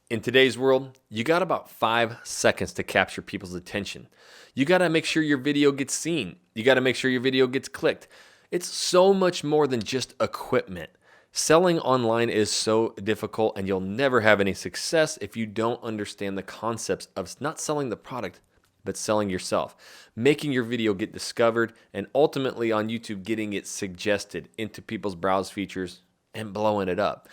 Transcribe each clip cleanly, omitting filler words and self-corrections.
In today's world, you got about 5 seconds to capture people's attention. You got to make sure your video gets seen. You got to make sure your video gets clicked. It's so much more than just equipment. Selling online is so difficult, and you'll never have any success if you don't understand the concepts of not selling the product, but selling yourself, making your video get discovered, and ultimately on YouTube, getting it suggested into people's browse features and blowing it up.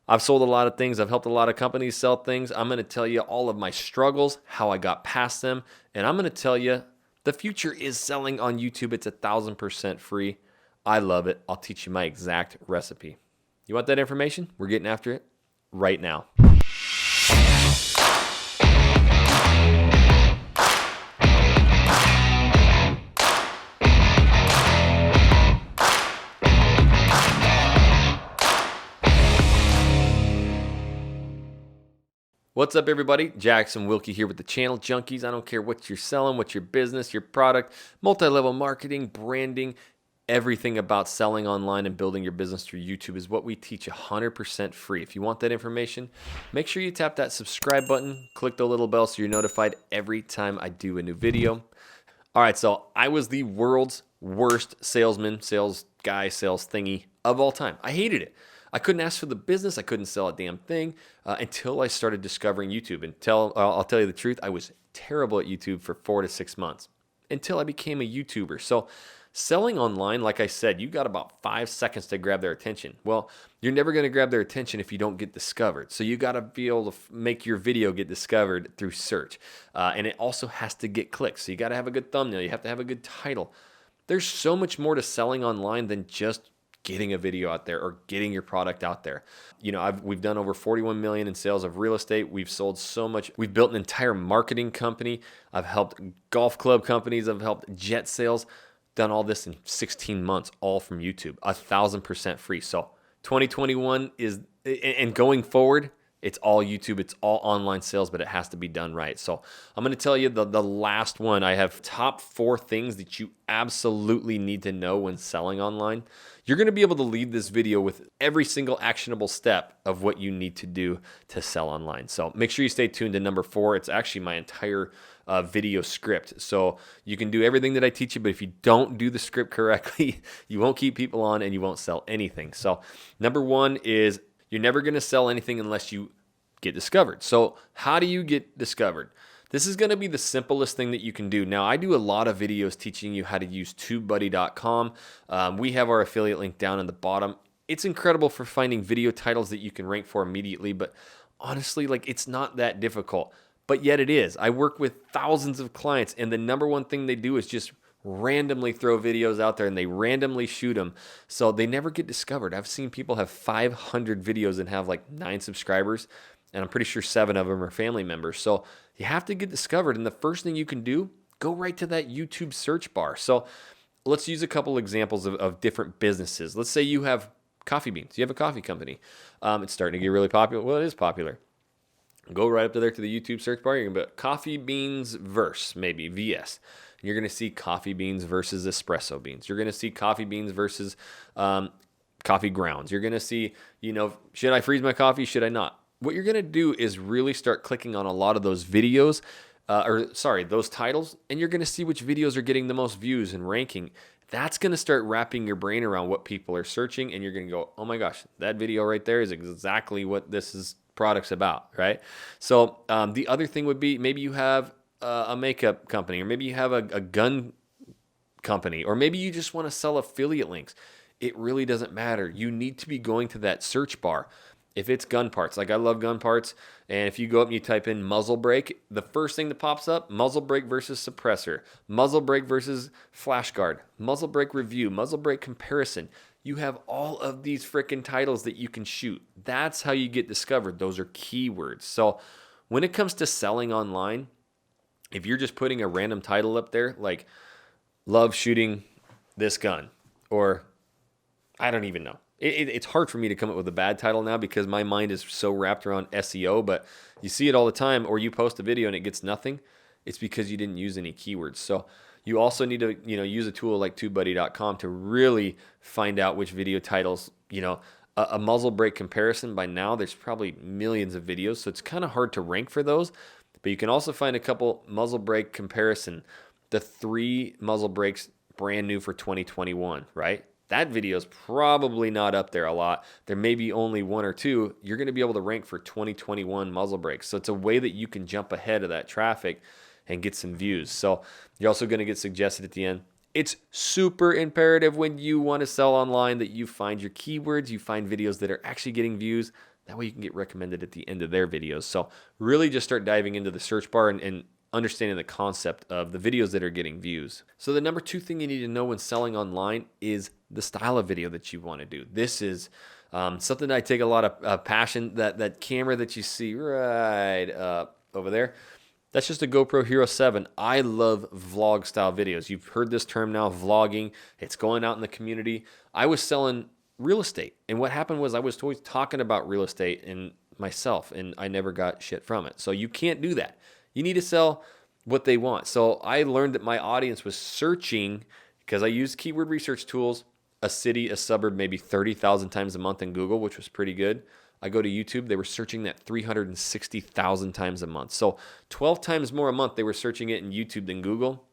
I've sold a lot of things. I've helped a lot of companies sell things. I'm going to tell you all of my struggles, how I got past them, and I'm going to tell you the future is selling on YouTube. It's 1,000% free. I love it. I'll teach you my exact recipe. You want that information? We're getting after it right now. What's up, everybody? Jackson Wilkie here with the Channel Junkies. I don't care what you're selling, what's your business, your product, multi-level marketing, branding, everything about selling online and building your business through YouTube is what we teach 100% free. If you want that information, make sure you tap that subscribe button, click the little bell so you're notified every time I do a new video. All right, so I was the world's worst salesman, sales guy, sales thingy of all time. I hated it. I couldn't ask for the business. I couldn't sell a damn thing until I started discovering YouTube. I'll tell you the truth, I was terrible at YouTube for 4 to 6 months until I became a YouTuber. So selling online, like I said, you got about 5 seconds to grab their attention. Well, you're never going to grab their attention if you don't get discovered. So you got to be able to make your video get discovered through search. And it also has to get clicks. So you got to have a good thumbnail. You have to have a good title. There's so much more to selling online than just getting a video out there or getting your product out there. You know, we've done over 41 million in sales of real estate. We've sold so much. We've built an entire marketing company. I've helped golf club companies. I've helped jet sales. Done all this in 16 months, all from YouTube, 1,000% free. So 2021 is, and going forward, it's all YouTube, it's all online sales, but it has to be done right. So I'm going to tell you the last one. I have top 4 things that you absolutely need to know when selling online. You're going to be able to leave this video with every single actionable step of what you need to do to sell online. So make sure you stay tuned to number 4. It's actually my entire video script. So you can do everything that I teach you, but if you don't do the script correctly, you won't keep people on and you won't sell anything. So number 1 is you're never going to sell anything unless you get discovered. So how do you get discovered? This is going to be the simplest thing that you can do. Now, I do a lot of videos teaching you how to use TUBEBUDDY.com. We have our affiliate link down in the bottom. It's incredible for finding video titles that you can rank for immediately, but honestly, it's not that difficult. But yet it is. I work with thousands of clients, and the number one thing they do is just randomly throw videos out there and they randomly shoot them. So they never get discovered. I've seen people have 500 videos and have 9 subscribers, and I'm pretty sure 7 of them are family members. So you have to get discovered, and the first thing you can do, go right to that YouTube search bar. So let's use a couple examples of different businesses. Let's say you have coffee beans. You have a coffee company. It's starting to get really popular. Well, it is popular. Go right up to there to the YouTube search bar. You're going to put coffee beans versus maybe VS. And you're going to see coffee beans versus espresso beans. You're going to see coffee beans versus coffee grounds. You're going to see, should I freeze my coffee? Should I not? What you're going to do is really start clicking on a lot of those videos, those titles, and you're going to see which videos are getting the most views and ranking. That's going to start wrapping your brain around what people are searching, and you're going to go, oh my gosh, that video right there is exactly what this product's about, right? So the other thing would be maybe you have a makeup company, or maybe you have a gun company, or maybe you just want to sell affiliate links. It really doesn't matter. You need to be going to that search bar. If it's gun parts, I love gun parts, and if you go up and you type in muzzle brake, the first thing that pops up, muzzle brake versus suppressor, muzzle brake versus flash guard, muzzle brake review, muzzle brake comparison. You have all of these freaking titles that you can shoot. That's how you get discovered. Those are keywords. So when it comes to selling online, if you're just putting a random title up there, like love shooting this gun, or I don't even know. It's hard for me to come up with a bad title now because my mind is so wrapped around SEO, but you see it all the time, or you post a video and it gets nothing. It's because you didn't use any keywords. So you also need to, use a tool like TubeBuddy.com to really find out which video titles, a muzzle brake comparison. By now, there's probably millions of videos, so it's kind of hard to rank for those. But you can also find a couple muzzle brake comparison. The 3 muzzle brakes brand new for 2021, right? That video is probably not up there a lot. There may be only 1 or 2. You're going to be able to rank for 2021 muzzle brakes. So it's a way that you can jump ahead of that traffic and get some views. So you're also going to get suggested at the end. It's super imperative when you want to sell online that you find your keywords, you find videos that are actually getting views. That way you can get recommended at the end of their videos. So really just start diving into the search bar and understanding the concept of the videos that are getting views. So the number 2 thing you need to know when selling online is the style of video that you want to do. This is something that I take a lot of passion. That camera that you see right up over there, that's just a GoPro Hero 7. I love vlog style videos. You've heard this term now, vlogging. It's going out in the community. I was selling real estate, and what happened was I was always talking about real estate and myself, and I never got shit from it. So you can't do that. You need to sell what they want. So I learned that my audience was searching, because I used keyword research tools, a city, a suburb, maybe 30,000 times a month in Google, which was pretty good. I go to YouTube, they were searching that 360,000 times a month. So 12 times more a month they were searching it in YouTube than Google.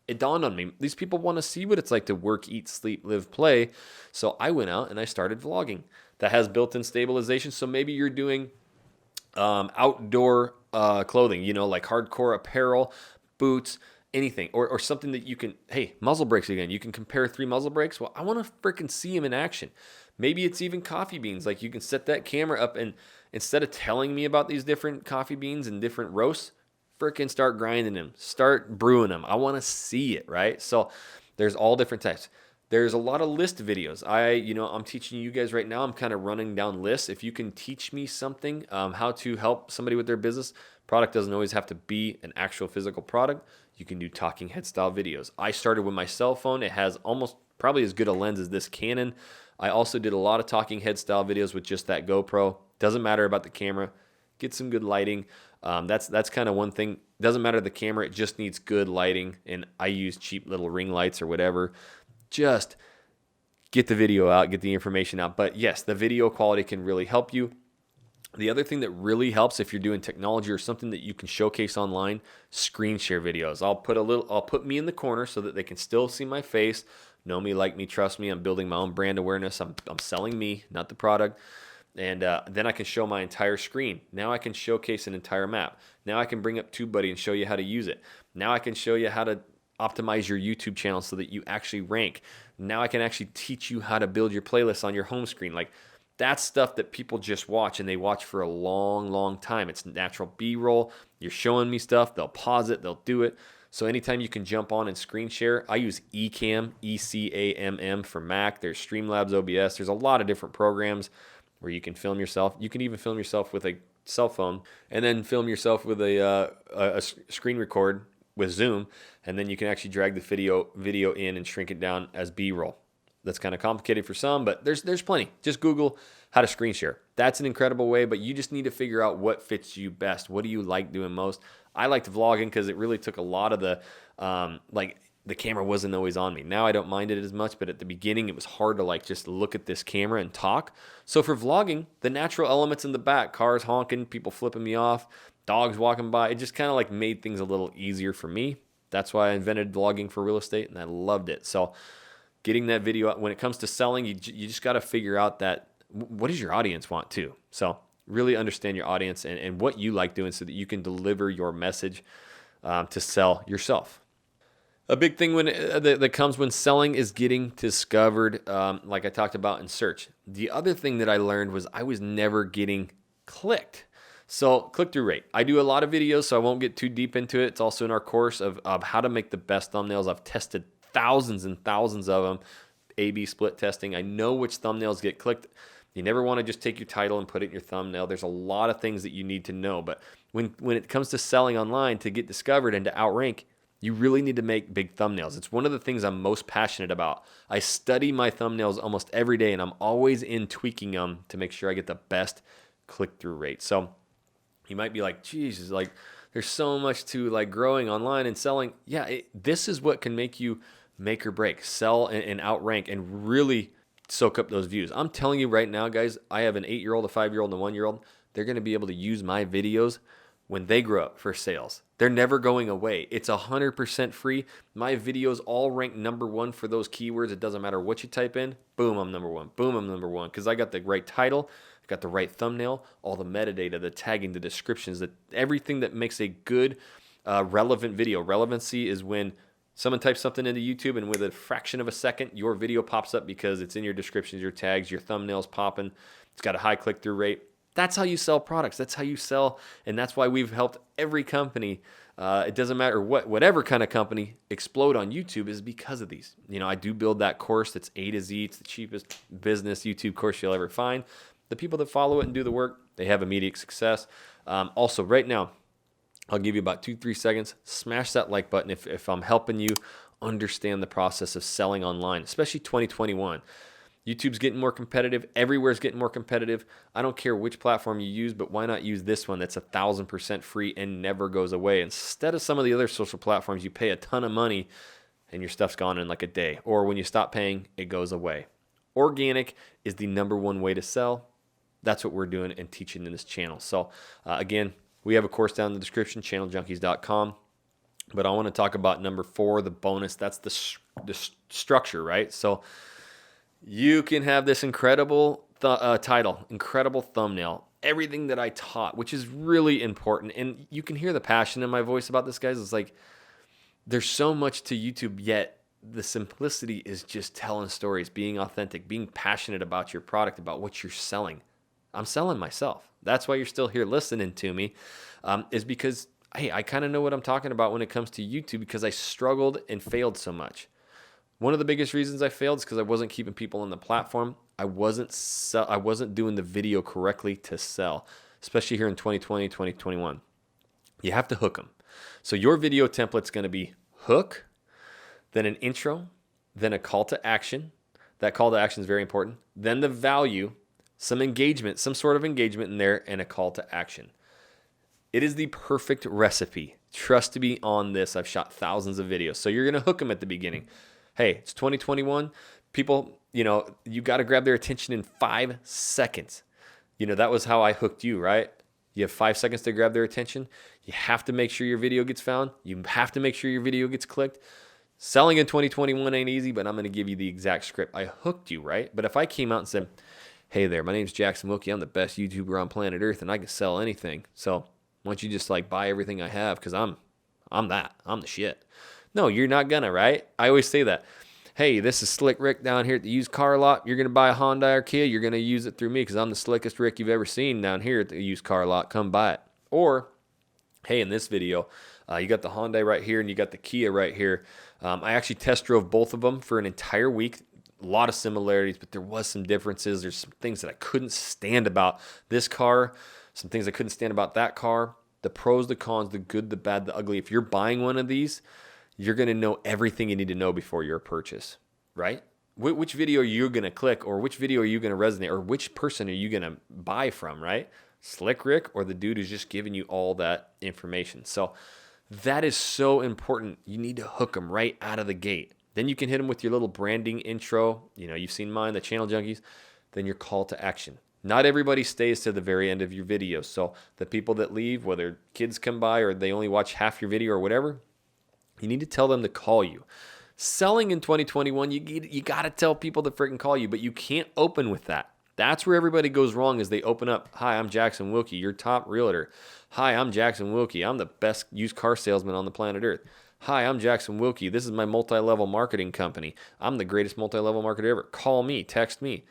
It dawned on me, these people want to see what it's like to work, eat, sleep, live, play. So I went out and I started vlogging. That has built-in stabilization. So maybe you're doing outdoor clothing, like hardcore apparel, boots, anything, or something that you can, hey, muzzle brakes again. You can compare 3 muzzle brakes. Well, I want to freaking see them in action. Maybe it's even coffee beans. Like you can set that camera up and instead of telling me about these different coffee beans and different roasts, freaking start grinding them, start brewing them. I want to see it, right? So there's all different types. There's a lot of list videos. I'm teaching you guys right now. I'm kind of running down lists. If you can teach me something, how to help somebody with their business, product doesn't always have to be an actual physical product. You can do talking head style videos. I started with my cell phone. It has almost probably as good a lens as this Canon. I also did a lot of talking head style videos with just that GoPro. Doesn't matter about the camera. Get some good lighting. That's kind of one thing. Doesn't matter the camera. It just needs good lighting. And I use cheap little ring lights or whatever. Just get the video out, get the information out. But yes, the video quality can really help you. The other thing that really helps if you're doing technology or something that you can showcase online, screen share videos. I'll put me in the corner so that they can still see my face, know me, like me, trust me. I'm building my own brand awareness. I'm selling me, not the product. And then I can show my entire screen. Now I can showcase an entire map. Now I can bring up TubeBuddy and show you how to use it. Now I can show you how to optimize your YouTube channel so that you actually rank. Now I can actually teach you how to build your playlists on your home screen. Like that's stuff that people just watch and they watch for a long, long time. It's natural B-roll. You're showing me stuff. They'll pause it. They'll do it. So anytime you can jump on and screen share, I use Ecamm, E-C-A-M-M for Mac. There's Streamlabs OBS. There's a lot of different programs where you can film yourself. You can even film yourself with a cell phone and then film yourself with a screen record with Zoom, and then you can actually drag the video in and shrink it down as B-roll. That's kind of complicated for some, but there's plenty. Just Google how to screen share. That's an incredible way, but you just need to figure out what fits you best. What do you like doing most? I liked vlogging because it really took a lot of the camera wasn't always on me. Now I don't mind it as much, but at the beginning it was hard to just look at this camera and talk. So for vlogging, the natural elements in the back, cars honking, people flipping me off, dogs walking by, it just kind of made things a little easier for me. That's why I invented vlogging for real estate, and I loved it. So getting that video out, when it comes to selling, you just got to figure out that what does your audience want too. So really understand your audience and what you like doing so that you can deliver your message to sell yourself. A big thing that comes when selling is getting discovered, like I talked about in search. The other thing that I learned was I was never getting clicked. So click-through rate. I do a lot of videos, so I won't get too deep into it. It's also in our course of how to make the best thumbnails. I've tested thousands and thousands of them, A/B split testing. I know which thumbnails get clicked. You never want to just take your title and put it in your thumbnail. There's a lot of things that you need to know. But when it comes to selling online to get discovered and to outrank, you really need to make big thumbnails. It's one of the things I'm most passionate about. I study my thumbnails almost every day, and I'm always in tweaking them to make sure I get the best click-through rate. So you might be like, Jesus, there's so much to growing online and selling. Yeah, this is what can make you make or break, sell and outrank and really soak up those views. I'm telling you right now, guys, I have an 8-year-old, a 5-year-old, and a 1-year-old. They're going to be able to use my videos when they grow up for sales. They're never going away. It's 100% free. My videos all rank #1 for those keywords. It doesn't matter what you type in. Boom, I'm #1. Boom, I'm #1. Because I got the right title, I got the right thumbnail, all the metadata, the tagging, the descriptions, everything that makes a good, relevant video. Relevancy is when someone types something into YouTube and with a fraction of a second, your video pops up because it's in your descriptions, your tags, your thumbnails popping. It's got a high click-through rate. That's how you sell products. That's how you sell, and that's why we've helped every company. It doesn't matter whatever kind of company explode on YouTube is because of these. I do build that course that's A to Z. It's the cheapest business YouTube course you'll ever find. The people that follow it and do the work, they have immediate success. Also, right now, I'll give you about 2-3 seconds. Smash that like button if I'm helping you understand the process of selling online, especially 2021. YouTube's getting more competitive. Everywhere's getting more competitive. I don't care which platform you use, but why not use this one that's 1,000% free and never goes away? Instead of some of the other social platforms, you pay a ton of money and your stuff's gone in like a day. Or when you stop paying, it goes away. Organic is the #1 way to sell. That's what we're doing and teaching in this channel. So again, we have a course down in the description, channeljunkies.com. But I want to talk about #4, the bonus. That's the structure, right? So you can have this incredible title, incredible thumbnail, everything that I taught, which is really important. And you can hear the passion in my voice about this, guys. It's like there's so much to YouTube, yet the simplicity is just telling stories, being authentic, being passionate about your product, about what you're selling. I'm selling myself. That's why you're still here listening to me, is because, hey, I kind of know what I'm talking about when it comes to YouTube because I struggled and failed so much. One of the biggest reasons I failed is because I wasn't keeping people on the platform. I wasn't doing the video correctly to sell, especially here in 2020, 2021. You have to hook them. So your video template's going to be hook, then an intro, then a call to action. That call to action is very important. Then the value, some engagement, some sort of engagement in there, and a call to action. It is the perfect recipe. Trust me on this. I've shot thousands of videos. So you're going to hook them at the beginning. Hey, it's 2021. People, you got to grab their attention in 5 seconds. That was how I hooked you, right? You have 5 seconds to grab their attention. You have to make sure your video gets found. You have to make sure your video gets clicked. Selling in 2021 ain't easy, but I'm going to give you the exact script. I hooked you, right? But if I came out and said, hey there, my name's Jackson Wilkie. I'm the best YouTuber on planet Earth, and I can sell anything. So why don't you just buy everything I have because I'm the shit. No, you're not gonna, right? I always say that. Hey, this is Slick Rick down here at the used car lot. You're gonna buy a Hyundai or Kia. You're gonna use it through me because I'm the slickest Rick you've ever seen down here at the used car lot. Come buy it. Or, hey, in this video, you got the Hyundai right here and you got the Kia right here. I actually test drove both of them for an entire week. A lot of similarities, but there was some differences. There's some things that I couldn't stand about this car, some things I couldn't stand about that car. The pros, the cons, the good, the bad, the ugly. If you're buying one of these, you're going to know everything you need to know before your purchase, right? Which video are you going to click, or which video are you going to resonate, or which person are you going to buy from, right? Slick Rick or the dude who's just giving you all that information. So that is so important. You need to hook them right out of the gate. Then you can hit them with your little branding intro. You've seen mine, the Channel Junkies. Then your call to action. Not everybody stays to the very end of your video. So the people that leave, whether kids come by or they only watch half your video or whatever, you need to tell them to call you. Selling in 2021, you got to tell people to freaking call you, but you can't open with that. That's where everybody goes wrong, is they open up, hi, I'm Jackson Wilkie, your top realtor. Hi, I'm Jackson Wilkie. I'm the best used car salesman on the planet Earth. Hi, I'm Jackson Wilkie. This is my multi-level marketing company. I'm the greatest multi-level marketer ever. Call me, text me.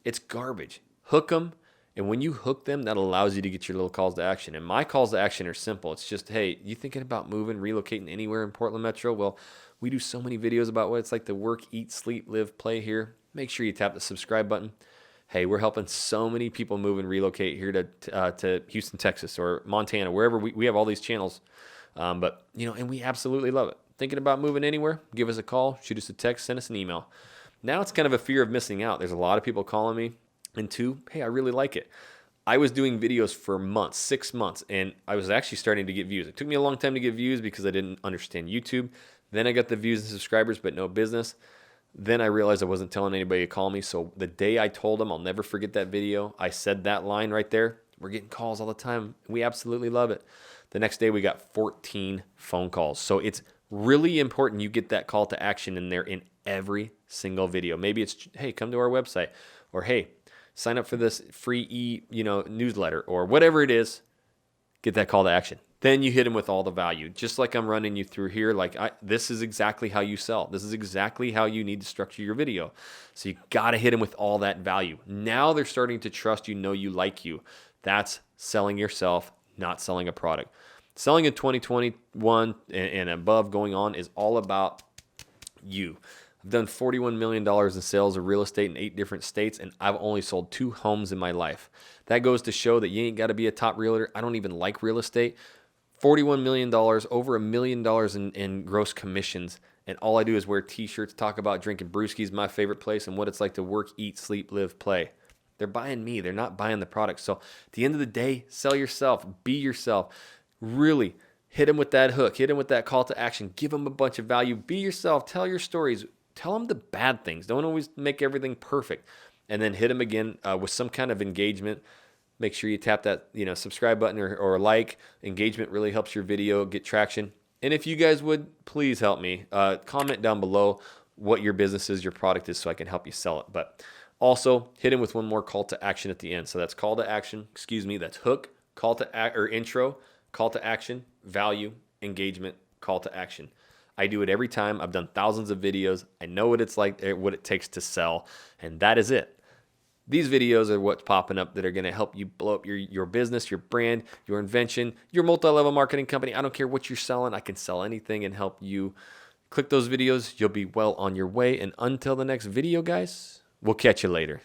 It's garbage. Hook them. And when you hook them, that allows you to get your little calls to action. And my calls to action are simple. It's just, hey, you thinking about moving, relocating anywhere in Portland Metro? Well, we do so many videos about what it's like to work, eat, sleep, live, play here. Make sure you tap the subscribe button. Hey, we're helping so many people move and relocate here to Houston, Texas, or Montana, wherever we have all these channels. And we absolutely love it. Thinking about moving anywhere? Give us a call, shoot us a text, send us an email. Now it's kind of a fear of missing out. There's a lot of people calling me. And 2, hey, I really like it. I was doing videos for months, 6 months, and I was actually starting to get views. It took me a long time to get views because I didn't understand YouTube. Then I got the views and subscribers, but no business. Then I realized I wasn't telling anybody to call me. So the day I told them, I'll never forget that video, I said that line right there. We're getting calls all the time. We absolutely love it. The next day we got 14 phone calls. So it's really important you get that call to action in there in every single video. Maybe it's, hey, come to our website, or hey, sign up for this free newsletter, or whatever it is. Get that call to action. Then you hit them with all the value. Just like I'm running you through here, this is exactly how you sell. This is exactly how you need to structure your video. So you got to hit them with all that value. Now they're starting to trust you, know you, like you. That's selling yourself, not selling a product. Selling in 2021 and above going on is all about you. I've done $41 million in sales of real estate in 8 different states, and I've only sold 2 homes in my life. That goes to show that you ain't got to be a top realtor. I don't even like real estate. $41 million, over $1 million in gross commissions, and all I do is wear t-shirts, talk about drinking brewskis, my favorite place, and what it's like to work, eat, sleep, live, play. They're buying me. They're not buying the product. So at the end of the day, sell yourself. Be yourself. Really hit them with that hook. Hit them with that call to action. Give them a bunch of value. Be yourself. Tell your stories. Tell them the bad things. Don't always make everything perfect. And then hit them again with some kind of engagement. Make sure you tap that subscribe button or like. Engagement really helps your video get traction. And if you guys would, please help me. Comment down below what your business is, your product is, so I can help you sell it. But also, hit him with one more call to action at the end. So that's call to action, that's hook, call to intro, call to action, value, engagement, call to action. I do it every time. I've done thousands of videos. I know what it's like, what it takes to sell, and that is it. These videos are what's popping up that are going to help you blow up your business, your brand, your invention, your multi-level marketing company. I don't care what you're selling. I can sell anything and help you. Click those videos. You'll be well on your way. And until the next video, guys, we'll catch you later.